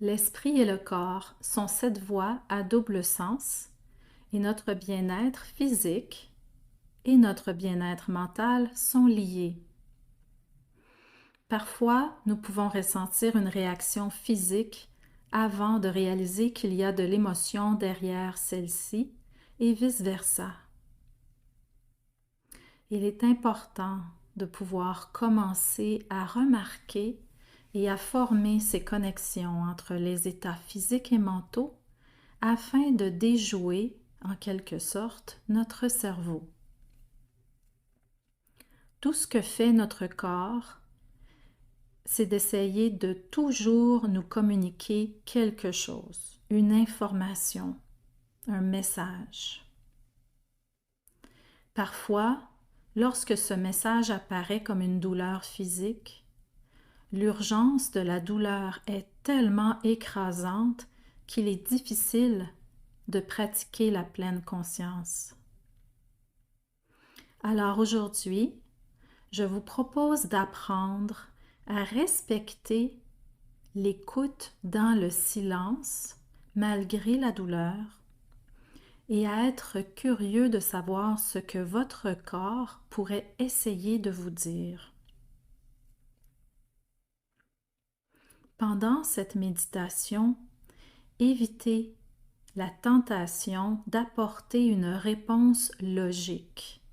L'esprit et le corps sont cette voie à double sens et notre bien-être physique et notre bien-être mental sont liés. Parfois, nous pouvons ressentir une réaction physique avant de réaliser qu'il y a de l'émotion derrière celle-ci et vice-versa. Il est important de pouvoir commencer à remarquer et à former ces connexions entre les états physiques et mentaux afin de déjouer, en quelque sorte, notre cerveau. Tout ce que fait notre corps, c'est d'essayer de toujours nous communiquer quelque chose, une information, un message. Parfois, lorsque ce message apparaît comme une douleur physique, l'urgence de la douleur est tellement écrasante qu'il est difficile de pratiquer la pleine conscience. Alors aujourd'hui, je vous propose d'apprendre à respecter l'écoute dans le silence malgré la douleur et à être curieux de savoir ce que votre corps pourrait essayer de vous dire. Pendant cette méditation, évitez la tentation d'apporter une réponse logique.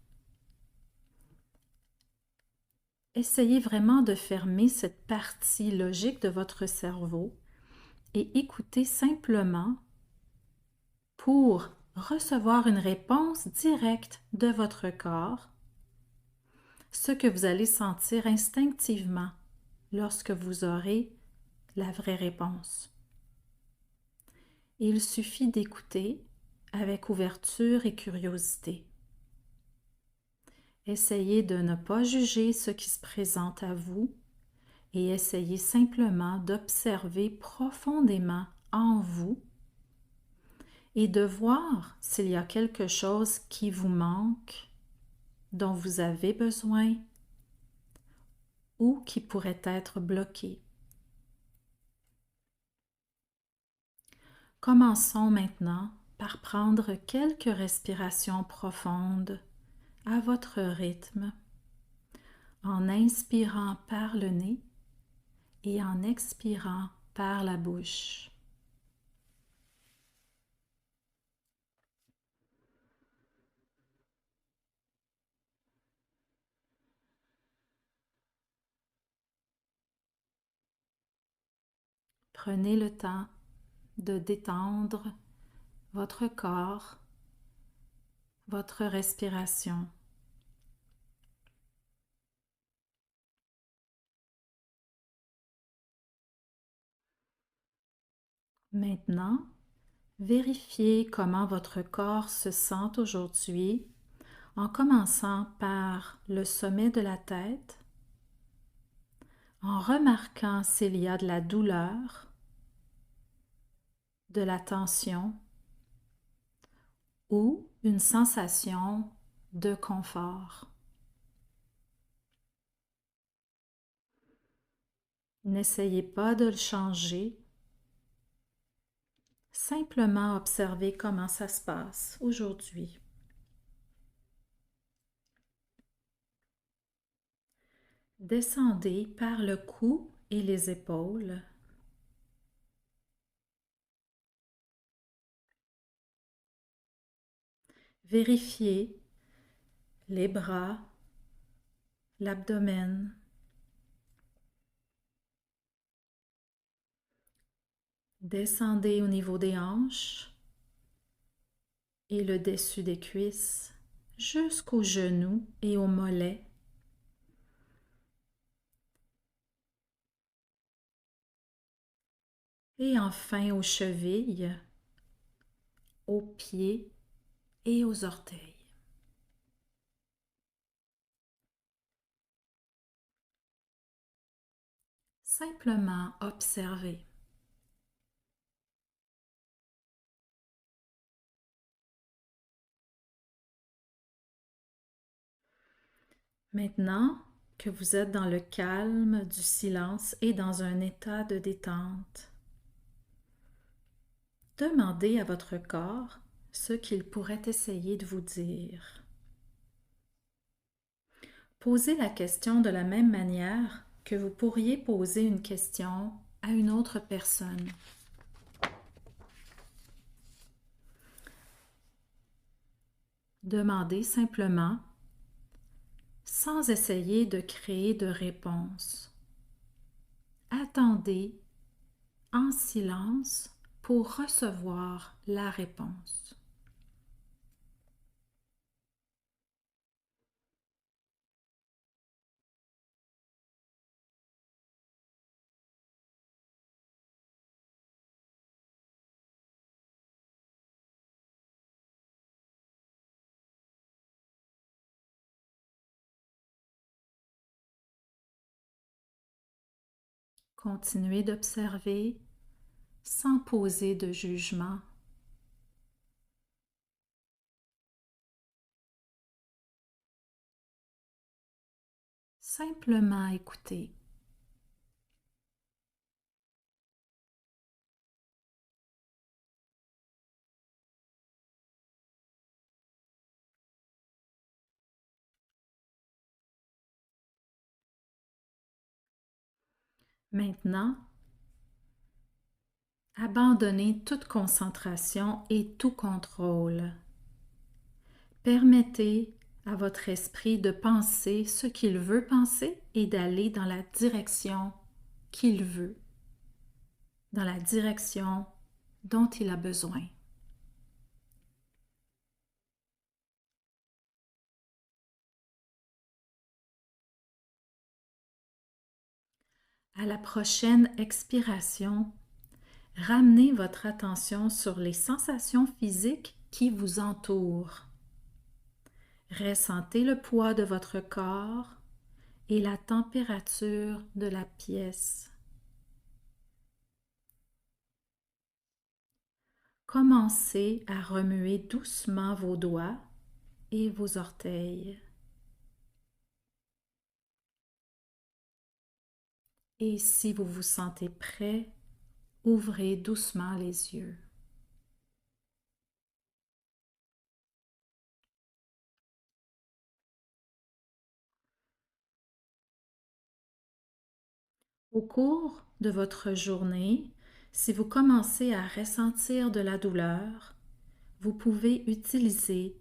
Essayez vraiment de fermer cette partie logique de votre cerveau et écoutez simplement pour recevoir une réponse directe de votre corps, ce que vous allez sentir instinctivement lorsque vous aurez la vraie réponse. Il suffit d'écouter avec ouverture et curiosité. Essayez de ne pas juger ce qui se présente à vous et essayez simplement d'observer profondément en vous et de voir s'il y a quelque chose qui vous manque, dont vous avez besoin ou qui pourrait être bloqué. Commençons maintenant par prendre quelques respirations profondes à votre rythme, en inspirant par le nez et en expirant par la bouche. Prenez le temps de détendre votre corps, votre respiration. Maintenant, vérifiez comment votre corps se sent aujourd'hui en commençant par le sommet de la tête, en remarquant s'il y a de la douleur, de la tension ou une sensation de confort. N'essayez pas de le changer, simplement observez comment ça se passe aujourd'hui. Descendez par le cou et les épaules. Vérifiez les bras, l'abdomen. Descendez au niveau des hanches et le dessus des cuisses jusqu'aux genoux et aux mollets. Et enfin aux chevilles, aux pieds et aux orteils. Simplement observez. Maintenant que vous êtes dans le calme du silence et dans un état de détente, Demandez à votre corps ce qu'il pourrait essayer de vous dire. Posez la question de la même manière que vous pourriez poser une question à une autre personne. Demandez simplement sans essayer de créer de réponse. Attendez en silence pour recevoir la réponse. Continuez d'observer sans poser de jugement. Simplement écouter. Maintenant, abandonnez toute concentration et tout contrôle. Permettez à votre esprit de penser ce qu'il veut penser et d'aller dans la direction qu'il veut, dans la direction dont il a besoin. À la prochaine expiration, ramenez votre attention sur les sensations physiques qui vous entourent. Ressentez le poids de votre corps et la température de la pièce. Commencez à remuer doucement vos doigts et vos orteils. Et si vous vous sentez prêt, ouvrez doucement les yeux. Au cours de votre journée, si vous commencez à ressentir de la douleur, vous pouvez utiliser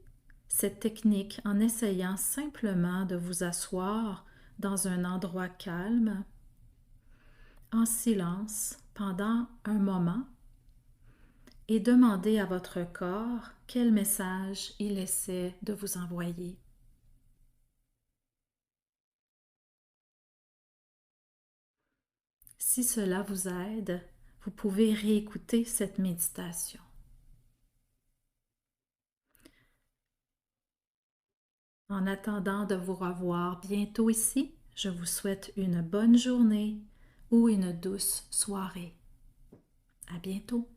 cette technique en essayant simplement de vous asseoir dans un endroit calme, en silence, pendant un moment, et demander à votre corps quel message il essaie de vous envoyer. Si cela vous aide, vous pouvez réécouter cette méditation. En attendant de vous revoir bientôt ici, je vous souhaite une bonne journée ou une douce soirée. À bientôt.